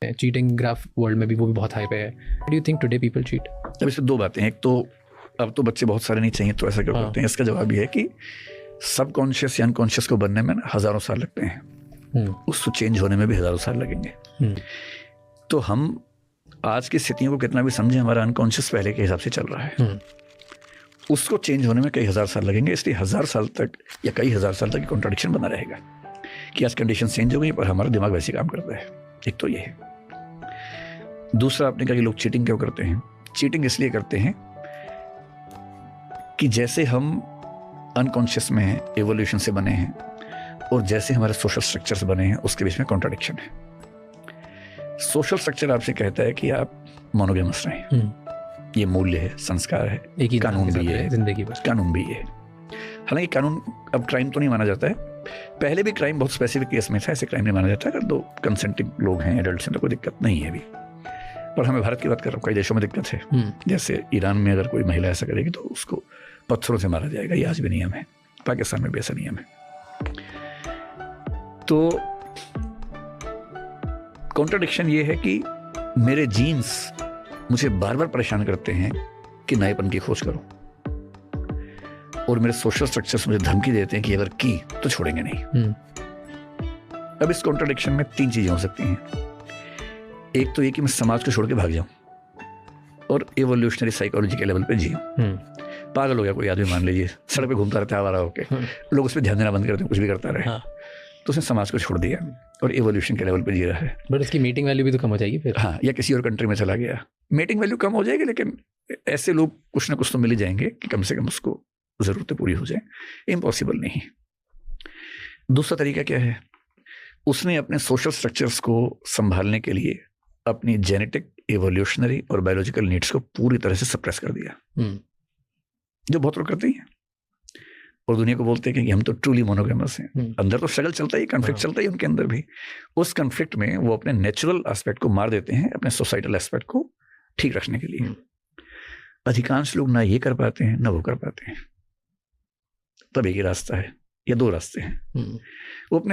Cheating graph world में भी वो भी बहुत हाई पे है. Do you think today people cheat? अब इसमें दो बातें हैं. एक तो अब तो बच्चे बहुत सारे नहीं चाहिए तो ऐसा क्यों करते हैं. इसका जवाब ये है कि सबकॉन्शियस या अनकॉन्शियस को बनने में हज़ारों साल लगते हैं. उसको चेंज होने में भी हज़ारों साल लगेंगे. तो हम आज की स्थितियों को कितना भी समझें, हमारा अनकॉन्शियस पहले के हिसाब से चल रहा है. उसको चेंज होने में कई हज़ार साल लगेंगे. इसलिए हज़ार साल तक या कई हज़ार साल तक कॉन्ट्रडिक्शन बना रहेगा कि आज कंडीशन चेंज हो गई पर हमारा दिमाग वैसे काम करता है. एक तो ये है. दूसरा, आपने कहा कि लोग चीटिंग क्यों करते हैं. चीटिंग इसलिए करते हैं कि जैसे हम अनकॉन्शियस में हैं, एवोल्यूशन से बने हैं, और जैसे हमारे सोशल स्ट्रक्चर्स बने हैं उसके बीच में कॉन्ट्रडिक्शन है. सोशल स्ट्रक्चर आपसे कहता है कि आप मोनोगेमस रहें. ये मूल्य है, संस्कार है, एक ही कानून भी है, जिंदगी भर कानून भी है. हालांकि कानून अब क्राइम तो नहीं माना जाता है. पहले भी क्राइम बहुत स्पेसिफिक केस में था, ऐसे क्राइम नहीं माना जाता. अगर दो कंसेंटिंग लोग हैं, एडल्ट्स हैं, तो कोई दिक्कत नहीं है अभी. पर हमें भारत की बात कर रहा हूँ, कई देशों में दिक्कत है. जैसे ईरान में अगर कोई महिला ऐसा करेगी तो उसको पत्थरों से मारा जाएगा. ये आज भी नियम है. पाकिस्तान में भी ऐसा नियम है. तो कॉन्ट्रडिक्शन ये है कि मेरे जीन्स मुझे बार बार परेशान करते हैं कि नएपन की खोज करो, और मेरे सोशल स्ट्रक्चर्स मुझे धमकी देते हैं कि अगर की तो छोड़ेंगे नहीं. अब इस कॉन्ट्रडिक्शन में तीन चीजें हो सकती हैं. एक तो ये कि मैं समाज को छोड़ के भाग जाऊं और एवोल्यूशनरी साइकोलॉजी के लेवल पे जीऊं. पागल हो गया कोई आदमी, मान लीजिए सड़क पे घूमता रहता है आवारा होके, लोग उस पर ध्यान देना बंद कर देते, कुछ भी करता रहे. तो उसने समाज को छोड़ दिया और एवोल्यूशन के लेवल पे जी रहा है. बट उसकी मीटिंग वैल्यू भी तो कम हो जाएगी फिर. हाँ, या किसी और कंट्री में चला गया, मीटिंग वैल्यू कम हो जाएगी, लेकिन ऐसे लोग कुछ ना कुछ तो मिल ही जाएंगे कि कम से कम उसको ज़रूरतें पूरी हो जाए. इम्पॉसिबल नहीं. दूसरा तरीका क्या है, उसने अपने सोशल स्ट्रक्चर्स को संभालने के लिए अपनी जेनेटिक, एवोल्यूशनरी और बायोलॉजिकल नीड्स को पूरी तरह से सप्रेस कर दिया, जो बहुत लोग करते हैं. और दुनिया को बोलते हैं कि हम तो ट्रूली मोनोगेमस हैं. अंदर तो स्ट्रगल चलता ही, कन्फ्लिक्ट चलता ही उनके अंदर भी. उस कन्फ्लिक्ट में वो अपने नेचुरल एस्पेक्ट को मार देते हैं अपने सोसाइटल एस्पेक्ट को ठीक रखने के लिए. अधिकांश लोग ना ये कर पाते हैं ना वो कर पाते हैं. तब एक ही रास्ता है या दो रास्ते हैं. वो अपने